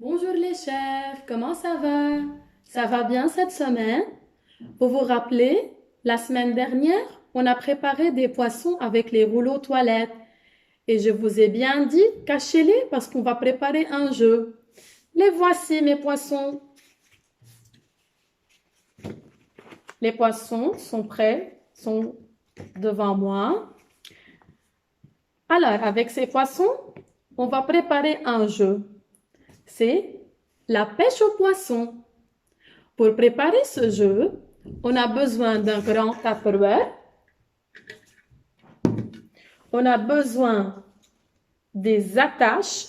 Bonjour les chefs, comment ça va? Ça va bien cette semaine? Vous vous rappelez, la semaine dernière, on a préparé des poissons avec les rouleaux toilettes et je vous ai bien dit, cachez-les parce qu'on va préparer un jeu. Les voici mes poissons. Les poissons sont prêts, sont devant moi. Alors, avec ces poissons, on va préparer un jeu. C'est la pêche aux poissons. Pour préparer ce jeu, on a besoin d'un grand Tupperware. On a besoin des attaches.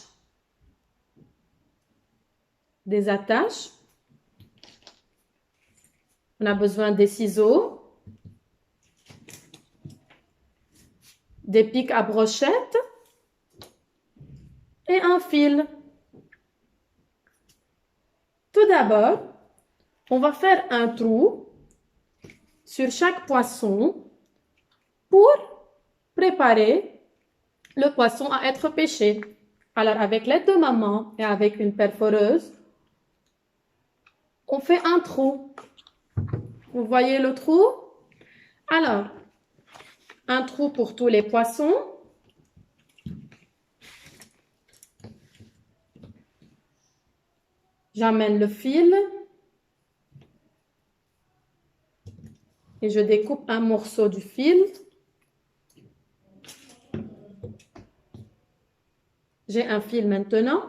Des attaches. On a besoin des ciseaux. Des pics à brochette. Et un fil. Tout d'abord, on va faire un trou sur chaque poisson pour préparer le poisson à être pêché. Alors, avec l'aide de maman et avec une perforeuse, on fait un trou. Vous voyez le trou? Alors, un trou pour tous les poissons. J'amène le fil et je découpe un morceau du fil. J'ai un fil maintenant.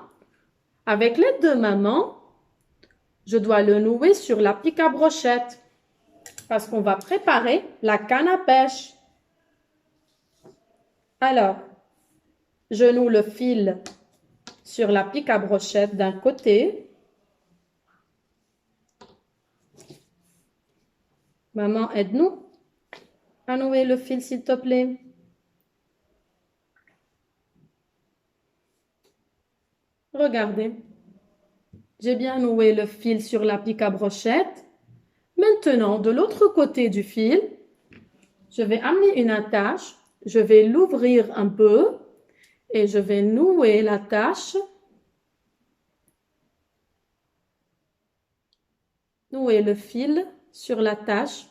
Avec l'aide de maman, je dois le nouer sur la pique à brochette parce qu'on va préparer la canne à pêche. Alors, je noue le fil sur la pique à brochette d'un côté. Maman, aide-nous à nouer le fil, s'il te plaît. Regardez, j'ai bien noué le fil sur la pique à brochette. Maintenant, de l'autre côté du fil, je vais amener une attache, je vais l'ouvrir un peu et je vais nouer l'attache, nouer le fil sur l'attache.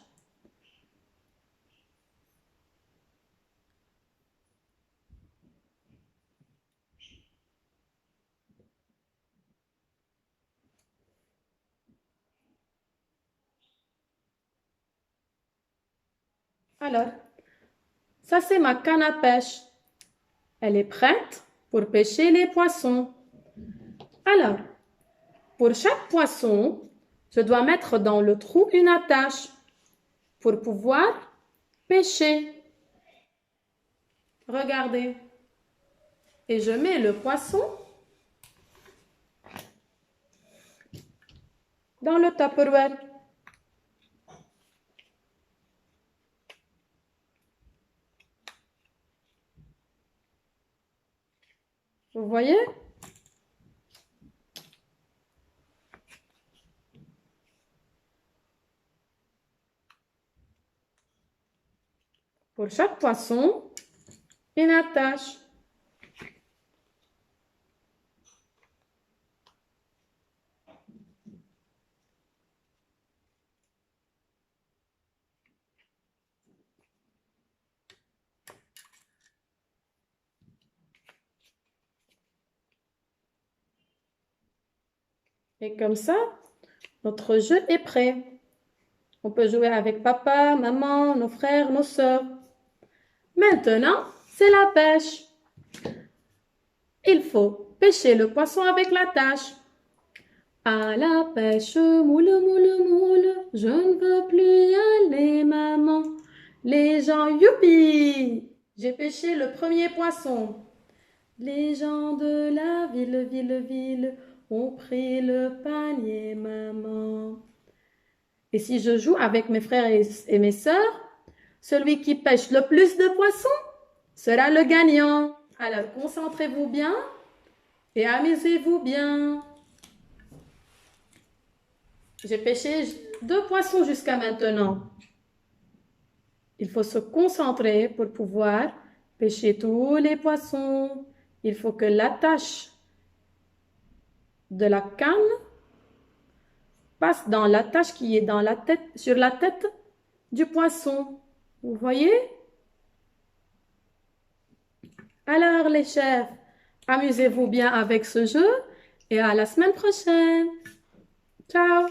Alors, ça c'est ma canne à pêche. Elle est prête pour pêcher les poissons. Alors, pour chaque poisson, je dois mettre dans le trou une attache pour pouvoir pêcher. Regardez. Et je mets le poisson dans le Tupperware. Vous voyez? Pour chaque poisson, une attache. Et comme ça, notre jeu est prêt. On peut jouer avec papa, maman, nos frères, nos sœurs. Maintenant, c'est la pêche. Il faut pêcher le poisson avec l'attache. À la pêche, moule, moule, moule, je ne veux plus y aller, maman. Les gens, youpi! J'ai pêché le premier poisson. Les gens de la ville, ville, ville, ont pris le panier, maman. Et si je joue avec mes frères et mes sœurs, celui qui pêche le plus de poissons sera le gagnant. Alors, concentrez-vous bien et amusez-vous bien. J'ai pêché 2 poissons jusqu'à maintenant. Il faut se concentrer pour pouvoir pêcher tous les poissons. Il faut que l'attache de la canne passe dans la tache qui est dans la tête, sur la tête du poisson. Vous voyez? Alors, les chefs, amusez-vous bien avec ce jeu et à la semaine prochaine. Ciao!